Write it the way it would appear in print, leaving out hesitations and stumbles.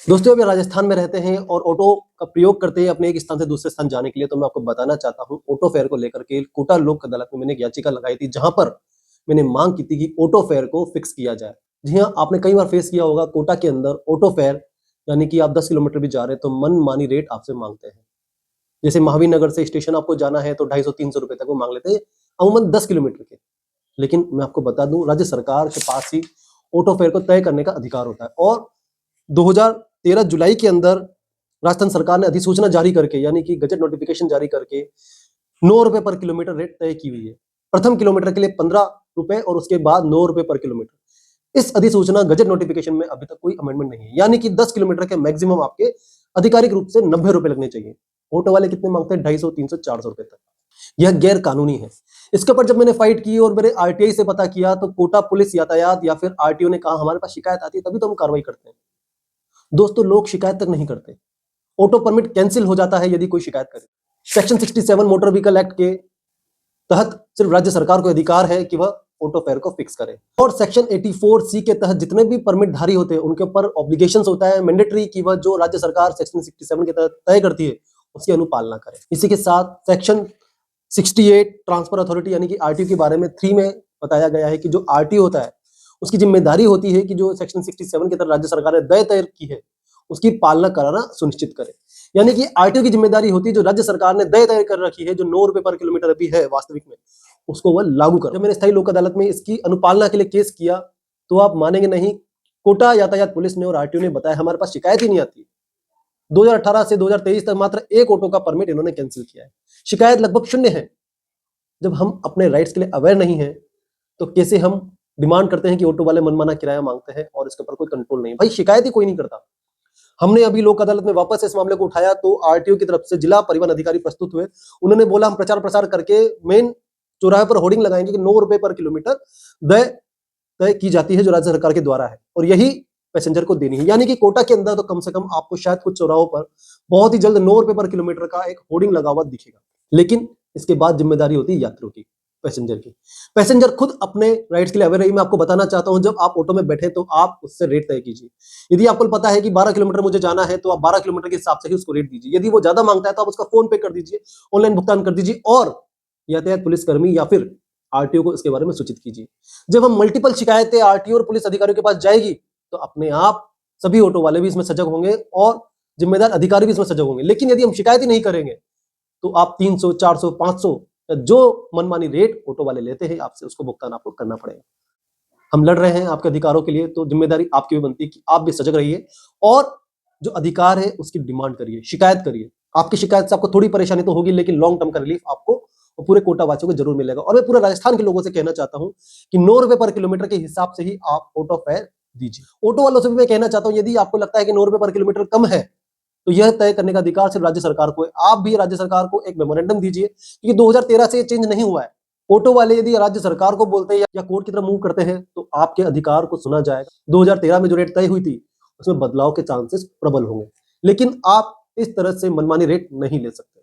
दोस्तों, अभी राजस्थान में रहते हैं और ऑटो का प्रयोग करते हैं अपने एक स्थान से दूसरे स्थान जाने के लिए। तो मैं आपको बताना चाहता हूँ, ऑटो फेयर को लेकर के कोटा लोक अदालत में मैंने एक याचिका लगाई थी, जहां पर मैंने मांग की थी कि ऑटो फेयर को फिक्स किया जाए। जी हाँ, आपने कई बार फेस किया होगा, कोटा के अंदर ऑटो फेयर यानी कि आप 10 किलोमीटर भी जा रहे हैं तो मनमानी रेट आपसे मांगते हैं। जैसे महावीर नगर से स्टेशन आपको जाना है तो 250-300 रुपए तक वो मांग लेते हैं, अमूमन 10 किलोमीटर के। लेकिन मैं आपको बता दूं, राज्य सरकार के पास ही ऑटो फेयर को तय करने का अधिकार होता है। और 2013 जुलाई के अंदर राजस्थान सरकार ने अधिसूचना जारी करके यानी कि गजट नोटिफिकेशन जारी करके 9 रुपए पर किलोमीटर रेट तय की हुई है। प्रथम किलोमीटर के लिए 15 रुपए और उसके बाद 9 रुपए पर किलोमीटर। इस अधिसूचना गजट नोटिफिकेशन में अभी तक कोई अमेंडमेंट नहीं है, यानी कि 10 किलोमीटर के मैक्सिमम आपके आधिकारिक रूप से 90 रुपए लगने चाहिए। ऑटो वाले कितने मांगते हैं? 250, 300, 400 रुपए तक। यह गैर कानूनी है। इसके ऊपर जब मैंने फाइट की और मैंने आरटीआई से पता किया तो कोटा पुलिस यातायात या फिर आरटीओ ने कहा हमारे पास शिकायत आती है तभी तो हम कार्रवाई करते हैं। दोस्तों, लोग शिकायत तक नहीं करते। ऑटो परमिट कैंसिल हो जाता है यदि कोई शिकायत करे। सेक्शन 67 मोटर व्हीकल एक्ट के तहत सिर्फ राज्य सरकार को अधिकार है कि वह ऑटो फेयर को फिक्स करे। और सेक्शन 84C के तहत जितने भी परमिट धारी होते हैं उनके ऊपर ऑब्लिगेशंस होता है मैंडेटरी कि वह जो राज्य सरकार सेक्शन 67 के तहत तय करती है उसकी अनुपालना करे। इसी के साथ सेक्शन 68 ट्रांसफर अथॉरिटी यानी कि आरटीओ के बारे में 3 में बताया गया है कि जो आरटीओ होता है उसकी जिम्मेदारी होती है कि जो सेक्शन 67 के तहत राज्य सरकार ने तय की है उसकी पालना कराना सुनिश्चित करे। यानी कि आरटीओ की जिम्मेदारी होती है जो राज्य सरकार ने तय कर रखी है, जो 9 रुपए पर किलोमीटर अभी है वास्तविक में, उसको वह लागू करे। जब मैंने स्थायी लोक अदालत में इसकी अनुपालना के लिए केस किया तो आप मानेंगे नहीं, कोटा यातायात पुलिस ने और आरटीओ ने बताया हमारे पास शिकायत ही नहीं आती। 2018 से 2023 तक मात्र एक ऑटो का परमिट इन्होंने कैंसिल किया है। शिकायत लगभग शून्य है। जब हम अपने राइट्स के लिए अवेयर नहीं है तो कैसे हम डिमांड करते हैं कि ऑटो वाले मनमाना किराया मांगते हैं और इसके ऊपर कोई कंट्रोल नहीं है। भाई, शिकायत ही कोई नहीं करता। हमने अभी लोक अदालत में वापस इस मामले को उठाया तो आरटीओ की तरफ से जिला परिवहन अधिकारी प्रस्तुत हुए। उन्होंने बोला हम प्रचार प्रसार करके मेन चौराहे पर होर्डिंग लगाएंगे कि 9 रुपए पर किलोमीटर दर तय की जाती है जो राज्य सरकार के द्वारा है और यही पैसेंजर को देनी है। यानी कि कोटा के अंदर तो कम से कम आपको शायद कुछ चौराहों पर बहुत ही जल्द 9 रुपए पर किलोमीटर का एक होर्डिंग लगा हुआ दिखेगा। लेकिन इसके बाद जिम्मेदारी होती है यात्रियों की, पैसेंजर की। पैसेंजर खुद अपने राइट्स के लिए अवेयर रही। मैं आपको बताना चाहता हूं, जब आप ऑटो में बैठे तो आप उससे रेट तय कीजिए। यदि आपको पता है कि 12 किलोमीटर मुझे जाना है तो आप 12 किलोमीटर के हिसाब से ही उसको रेट दीजिए। यदि वो ज्यादा मांगता है तो आप उसका फोन पे कर दीजिए, ऑनलाइन भुगतान कर दीजिए और यातायात पुलिसकर्मी या फिर आरटीओ को इसके बारे में सूचित कीजिए। जब हम मल्टीपल शिकायतें आरटीओ और पुलिस अधिकारियों के पास जाएगी तो अपने आप सभी ऑटो वाले भी इसमें सजग होंगे और जिम्मेदार अधिकारी भी इसमें सजग होंगे। लेकिन यदि हम शिकायत ही नहीं करेंगे तो आप 300, 400, 500 जो मनमानी रेट ऑटो वाले लेते हैं आपसे, उसको भुगतान आपको करना पड़ेगा। हम लड़ रहे हैं आपके अधिकारों के लिए, तो जिम्मेदारी आपकी भी बनती है कि आप भी सजग रहिए और जो अधिकार है उसकी डिमांड करिए, शिकायत करिए। आपकी शिकायत से आपको थोड़ी परेशानी तो होगी लेकिन लॉन्ग टर्म का रिलीफ आपको और पूरे कोटा वासियों को जरूर मिलेगा। और मैं पूरे राजस्थान के लोगों से कहना चाहता हूं कि 9 रुपए पर किलोमीटर के हिसाब से ही आप ऑटो फेयर दीजिए। ऑटो वालों से भी मैं कहना चाहता हूं, यदि आपको लगता है कि 9 रुपए पर किलोमीटर कम है तो यह तय करने का अधिकार सिर्फ राज्य सरकार को है। आप भी राज्य सरकार को एक मेमोरेंडम दीजिए, क्योंकि 2013 से ये चेंज नहीं हुआ है। ऑटो वाले यदि राज्य सरकार को बोलते हैं या कोर्ट की तरफ मूव करते हैं तो आपके अधिकार को सुना जाएगा। 2013 में जो रेट तय हुई थी उसमें बदलाव के चांसेस प्रबल होंगे, लेकिन आप इस तरह से मनमानी रेट नहीं ले सकते।